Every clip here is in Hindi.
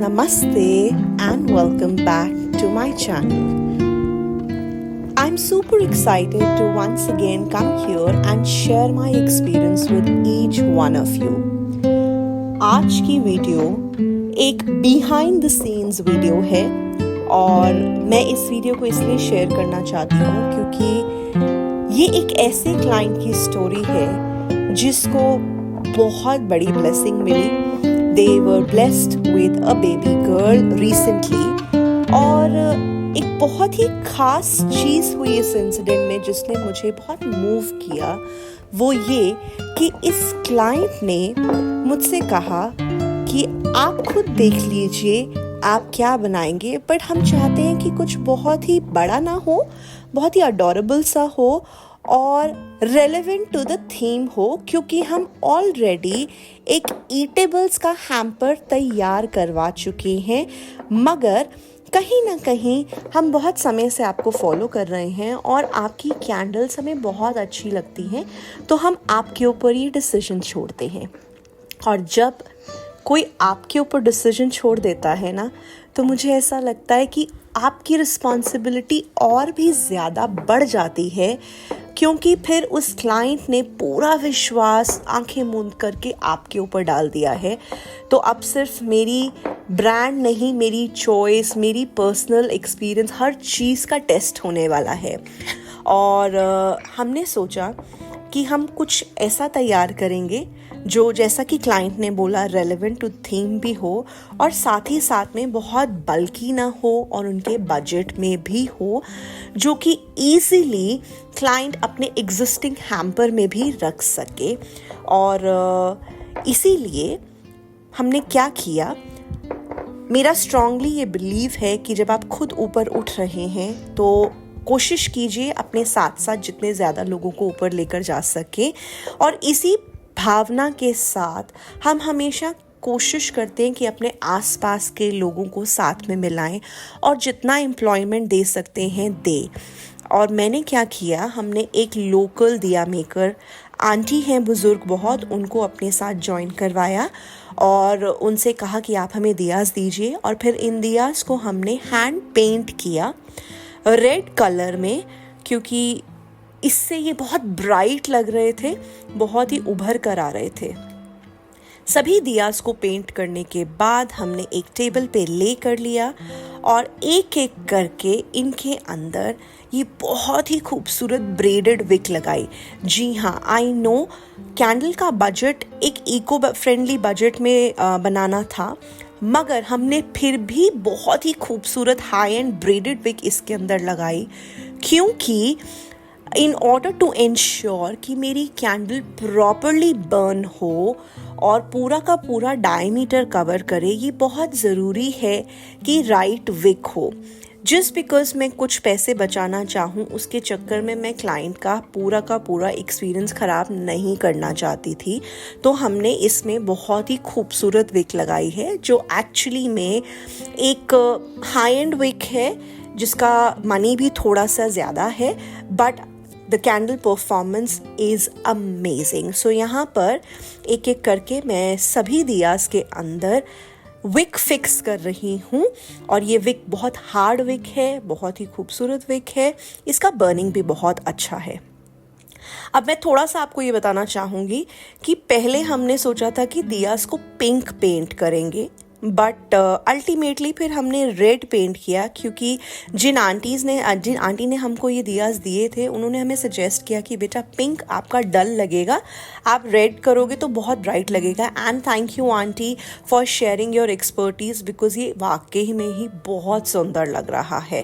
Namaste and welcome back to my channel. I'm super excited to once again come here and share my experience with each one of you. आज की वीडियो एक बिहाइंड द सीन्स वीडियो है और मैं इस वीडियो को इसलिए शेयर करना चाहती हूँ क्योंकि ये एक ऐसे क्लाइंट की स्टोरी है जिसको बहुत बड़ी ब्लेसिंग मिली. They were blessed with a baby girl recently और एक बहुत ही खास चीज़ हुई इस इंसिडेंट में जिसने मुझे बहुत मूव किया. वो ये कि इस क्लाइंट ने मुझसे कहा कि आप खुद देख लीजिए आप क्या बनाएंगे, बट हम चाहते हैं कि कुछ बहुत ही बड़ा ना हो, बहुत ही अडोरेबल सा हो और रेलेवेंट टू द थीम हो, क्योंकि हम ऑलरेडी एक ईटेबल्स का हैम्पर तैयार करवा चुके हैं. मगर कहीं ना कहीं हम बहुत समय से आपको फॉलो कर रहे हैं और आपकी कैंडल्स हमें बहुत अच्छी लगती हैं, तो हम आपके ऊपर ये डिसीजन छोड़ते हैं. और जब कोई आपके ऊपर डिसीजन छोड़ देता है ना, तो मुझे ऐसा लगता है कि आपकी रिस्पॉन्सिबिलिटी और भी ज़्यादा बढ़ जाती है, क्योंकि फिर उस क्लाइंट ने पूरा विश्वास आंखें मूंद करके आपके ऊपर डाल दिया है. तो अब सिर्फ मेरी ब्रांड नहीं, मेरी चॉइस, मेरी पर्सनल एक्सपीरियंस, हर चीज़ का टेस्ट होने वाला है. और हमने सोचा कि हम कुछ ऐसा तैयार करेंगे जो, जैसा कि क्लाइंट ने बोला, रेलेवेंट टू थीम भी हो और साथ ही साथ में बहुत बल्की ना हो और उनके बजट में भी हो, जो कि ईज़िली क्लाइंट अपने एग्जिस्टिंग हैम्पर में भी रख सके. और इसीलिए हमने क्या किया, मेरा स्ट्रांगली ये बिलीव है कि जब आप खुद ऊपर उठ रहे हैं तो कोशिश कीजिए अपने साथ साथ जितने ज़्यादा लोगों को ऊपर लेकर जा सके. और इसी भावना के साथ हम हमेशा कोशिश करते हैं कि अपने आसपास के लोगों को साथ में मिलाएं और जितना एम्प्लॉयमेंट दे सकते हैं दे. और मैंने क्या किया, हमने एक लोकल दिया मेकर आंटी हैं बुज़ुर्ग बहुत, उनको अपने साथ ज्वाइन करवाया और उनसे कहा कि आप हमें दियास दीजिए. और फिर इन दियास को हमने हैंड पेंट किया रेड कलर में, क्योंकि इससे ये बहुत ब्राइट लग रहे थे, बहुत ही उभर कर आ रहे थे. सभी दियास को पेंट करने के बाद हमने एक टेबल पे ले कर लिया और एक एक करके इनके अंदर ये बहुत ही खूबसूरत ब्रेडेड विक लगाई. जी हाँ, आई नो कैंडल का बजट एक इको फ्रेंडली बजट में बनाना था, मगर हमने फिर भी बहुत ही खूबसूरत हाई एंड ब्रेडेड विक इसके अंदर लगाई, क्योंकि इन ऑर्डर टू इंश्योर कि मेरी कैंडल प्रॉपरली बर्न हो और पूरा का पूरा डायमीटर कवर करे. ये बहुत ज़रूरी है कि राइट विक हो. जस्ट बिकॉज मैं कुछ पैसे बचाना चाहूँ, उसके चक्कर में मैं क्लाइंट का पूरा एक्सपीरियंस ख़राब नहीं करना चाहती थी. तो हमने इसमें बहुत ही खूबसूरत विक लगाई है, जो एक्चुअली में एक हाई एंड विक है जिसका मनी भी थोड़ा सा ज़्यादा है, but the candle performance is amazing. So यहाँ पर एक एक करके मैं सभी दियास के अंदर विक फिक्स कर रही हूँ. और ये विक बहुत हार्ड विक है, बहुत ही खूबसूरत विक है, इसका बर्निंग भी बहुत अच्छा है. अब मैं थोड़ा सा आपको ये बताना चाहूँगी कि पहले हमने सोचा था कि दियास को पिंक पेंट करेंगे, बट अल्टीमेटली फिर हमने रेड पेंट किया, क्योंकि जिन आंटी ने हमको ये दियास दिए थे, उन्होंने हमें सजेस्ट किया कि बेटा पिंक आपका डल लगेगा, आप रेड करोगे तो बहुत ब्राइट लगेगा. And thank you aunty for sharing your expertise, because ये वाकई में ही बहुत सुंदर लग रहा है.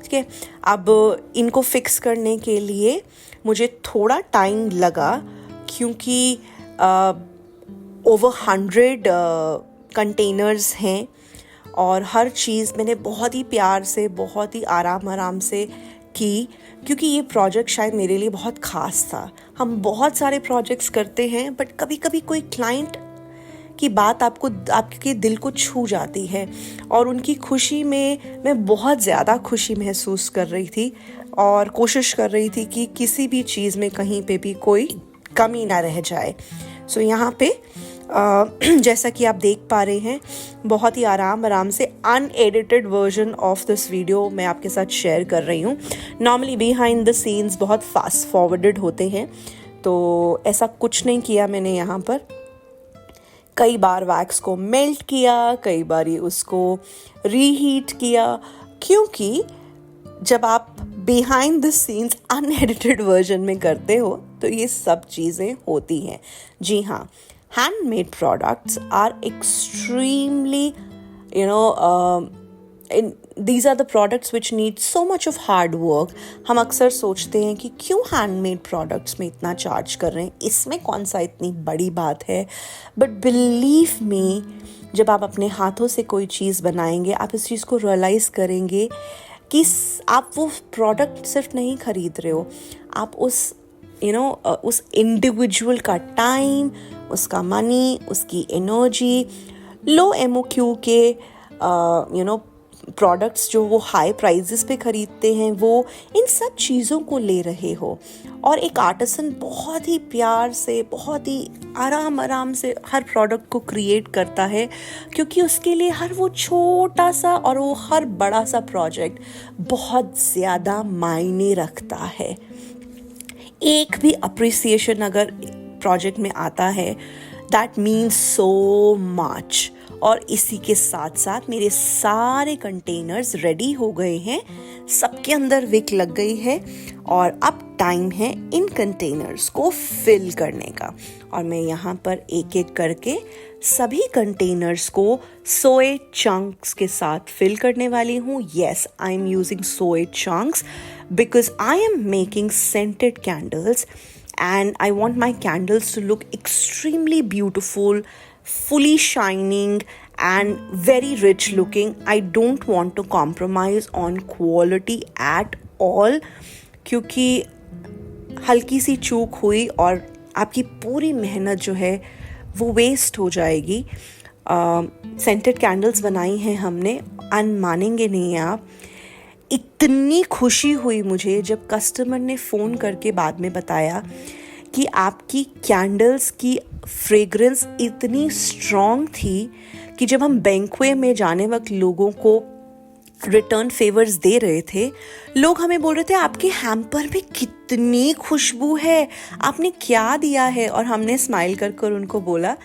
ठीक है, अब इनको फिक्स करने के लिए मुझे थोड़ा टाइम लगा, क्योंकि ओवर 100 कंटेनर्स हैं और हर चीज़ मैंने बहुत ही प्यार से, बहुत ही आराम से की, क्योंकि ये प्रोजेक्ट शायद मेरे लिए बहुत ख़ास था. हम बहुत सारे प्रोजेक्ट्स करते हैं, बट कभी कभी कोई क्लाइंट की बात आपके दिल को छू जाती है, और उनकी खुशी में मैं बहुत ज़्यादा खुशी महसूस कर रही थी और कोशिश कर रही थी कि किसी भी चीज़ में कहीं पे भी कोई कमी ना रह जाए. सो यहाँ पे जैसा कि आप देख पा रहे हैं, बहुत ही आराम से unedited version of this video मैं आपके साथ शेयर कर रही हूँ। नॉर्मली बिहाइंड द सीन्स बहुत फास्ट फॉरवर्डेड होते हैं, तो ऐसा कुछ नहीं किया मैंने यहाँ पर। कई बार वैक्स को मेल्ट किया, कई बार उसको रीहीट किया, क्योंकि जब आप behind the scenes unedited version में करते हो तो ये सब चीज़ें होती हैं। जी हाँ, handmade products are extremely, these are the products which need so much of hard work. हम अक्सर सोचते हैं कि क्यों handmade products में इतना चार्ज कर रहे हैं, इसमें कौन सा इतनी बड़ी बात है। But believe me, जब आप अपने हाथों से कोई चीज़ बनाएंगे, आप इस चीज़ को रियलाइज़ करेंगे कि आप वो प्रोडक्ट सिर्फ नहीं खरीद रहे हो, आप उस इंडिविजुअल का टाइम, उसका मनी, उसकी एनर्जी, लो एमओक्यू के प्रोडक्ट्स जो वो हाई प्राइजेस पे खरीदते हैं, वो इन सब चीज़ों को ले रहे हो। और एक आर्टिसन बहुत ही प्यार से, बहुत ही आराम से हर प्रोडक्ट को क्रिएट करता है, क्योंकि उसके लिए हर वो छोटा सा और वो हर बड़ा सा प्रोजेक्ट बहुत ज़्यादा मायने रखता है। एक भी अप्रिसिएशन अगर प्रोजेक्ट में आता है, दैट मीन्स सो मच। और इसी के साथ साथ मेरे सारे कंटेनर्स रेडी हो गए हैं, सबके अंदर विक लग गई है और अब टाइम है इन कंटेनर्स को फिल करने का। और मैं यहाँ पर एक एक करके सभी कंटेनर्स को सोए चंक्स के साथ फिल करने वाली हूँ। येस, आई एम यूजिंग सोए chunks because I am making scented candles and I want my candles to look extremely beautiful, fully shining and very rich looking. I don't want to compromise on quality at all, क्योंकि हल्की सी चूक हुई और आपकी पूरी मेहनत जो है वो वेस्ट हो जाएगी। सेंटेड कैंडल्स बनाई हैं हमने, मानेंगे नहीं आप, इतनी खुशी हुई मुझे जब कस्टमर ने फ़ोन करके बाद में बताया कि आपकी कैंडल्स की फ्रेग्रेंस इतनी स्ट्रॉन्ग थी कि जब हम बैंक्वे में जाने वक्त लोगों को रिटर्न फेवर्स दे रहे थे, लोग हमें बोल रहे थे आपके हैम्पर में कितनी खुशबू है, आपने क्या दिया है। और हमने स्माइल कर कर उनको बोला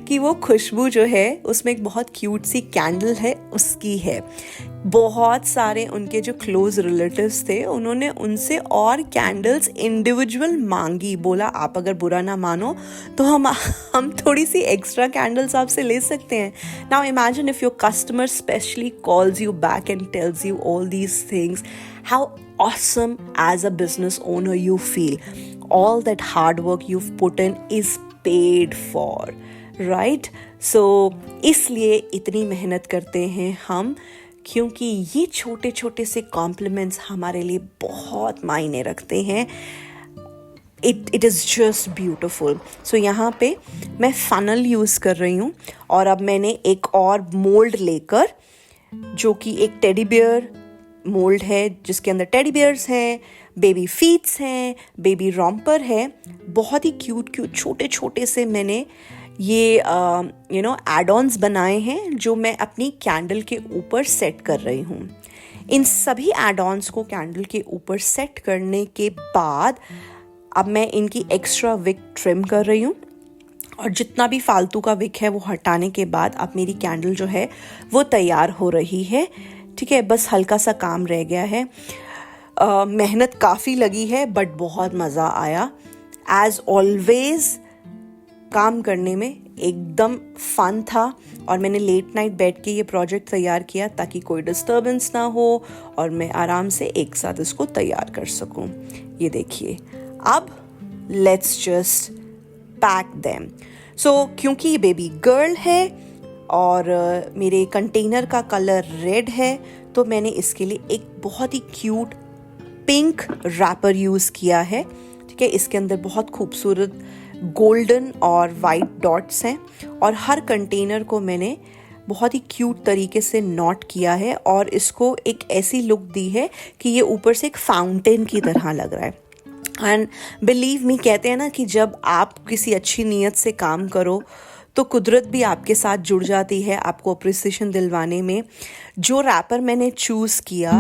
कि वो खुशबू जो है उसमें एक बहुत क्यूट सी कैंडल है, उसकी है। बहुत सारे उनके जो क्लोज रिलेटिव्स थे, उन्होंने उनसे और कैंडल्स इंडिविजुअल मांगी, बोला आप अगर बुरा ना मानो तो हम थोड़ी सी एक्स्ट्रा कैंडल्स आपसे ले सकते हैं। Now imagine if your customer specially calls you back and tells you all these things, how awesome as a business owner you feel. All that hard work you've put in is paid for, right? So इसलिए इतनी मेहनत करते हैं हम, क्योंकि ये छोटे छोटे से कॉम्प्लीमेंट्स हमारे लिए बहुत मायने रखते हैं। It is just beautiful. So यहाँ पे मैं फनल यूज़ कर रही हूँ और अब मैंने एक और मोल्ड लेकर, जो कि एक टेडी बियर मोल्ड है जिसके अंदर टेडी बियर्स हैं, बेबी फीट्स हैं, बेबी रॉम्पर है, बहुत ही क्यूट छोटे छोटे से मैंने ये एड ऑन्स बनाए हैं जो मैं अपनी कैंडल के ऊपर सेट कर रही हूँ। इन सभी एड ऑन्स को कैंडल के ऊपर सेट करने के बाद अब मैं इनकी एक्स्ट्रा विक ट्रिम कर रही हूँ और जितना भी फालतू का विक है वो हटाने के बाद अब मेरी कैंडल जो है वो तैयार हो रही है। ठीक है, बस हल्का सा काम रह गया है। मेहनत काफ़ी लगी है बट बहुत मज़ा आया। एज ऑलवेज काम करने में एकदम फन था और मैंने लेट नाइट बैठ के ये प्रोजेक्ट तैयार किया ताकि कोई डिस्टर्बेंस ना हो और मैं आराम से एक साथ इसको तैयार कर सकूं। ये देखिए, अब लेट्स जस्ट पैक देम। सो क्योंकि ये बेबी गर्ल है और मेरे कंटेनर का कलर रेड है, तो मैंने इसके लिए एक बहुत ही क्यूट पिंक रैपर यूज़ किया है। ठीक है, इसके अंदर बहुत खूबसूरत गोल्डन और वाइट डॉट्स हैं और हर कंटेनर को मैंने बहुत ही क्यूट तरीके से नॉट किया है और इसको एक ऐसी लुक दी है कि ये ऊपर से एक फाउंटेन की तरह लग रहा है। एंड बिलीव मी, कहते हैं ना कि जब आप किसी अच्छी नीयत से काम करो तो कुदरत भी आपके साथ जुड़ जाती है आपको अप्रिसिएशन दिलवाने में। जो रैपर मैंने चूज़ किया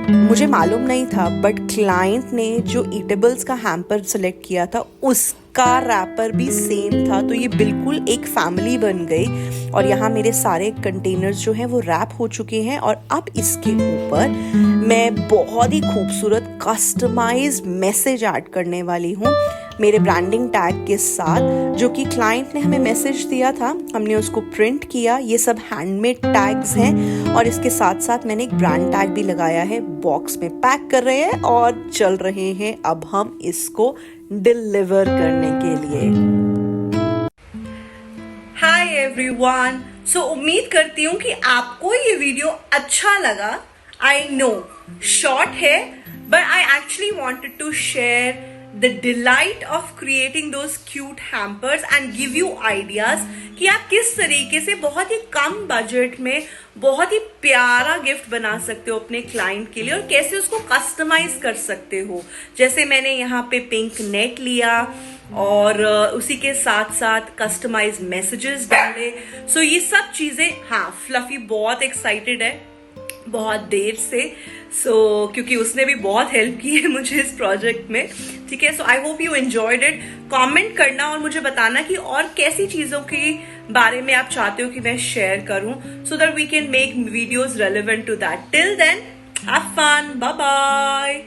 मुझे मालूम नहीं था, बट क्लाइंट ने जो ईटेबल्स का हैम्पर सेलेक्ट किया था उसका रैपर भी सेम था। तो ये बिल्कुल एक फैमिली बन गई और यहाँ मेरे सारे कंटेनर्स जो हैं वो रैप हो चुके हैं। और अब इसके ऊपर मैं बहुत ही खूबसूरत कस्टमाइज्ड मैसेज ऐड करने वाली हूँ मेरे ब्रांडिंग टैग के साथ, जो कि क्लाइंट ने हमें मैसेज दिया था, हमने उसको प्रिंट किया। ये सब हैंडमेड टैग्स हैं और इसके साथ साथ मैंने एक ब्रांड टैग भी लगाया है। बॉक्स में पैक कर रहे हैं और चल रहे हैं अब हम इसको डिलीवर करने के लिए। हाय एवरीवन, सो उम्मीद करती हूँ कि आपको ये वीडियो अच्छा लगा। आई नो शॉर्ट है, but I actually wanted to share the delight of creating those cute hampers and give you ideas कि आप किस तरीके से बहुत ही कम बजट में बहुत ही प्यारा गिफ्ट बना सकते हो अपने क्लाइंट के लिए और कैसे उसको कस्टमाइज कर सकते हो। जैसे मैंने यहाँ पे पिंक नेट लिया और उसी के साथ साथ कस्टमाइज मैसेजेस डाले। सो ये सब चीजें, हाँ फ्लफी बहुत एक्साइटेड है बहुत देर से, क्योंकि उसने भी बहुत हेल्प की है मुझे इस प्रोजेक्ट में। ठीक है, so I hope you enjoyed it. Comment करना और मुझे बताना कि और कैसी चीजों के बारे में आप चाहते हो कि मैं शेयर करूं, so that we can make videos relevant to that. Till then have fun, bye bye.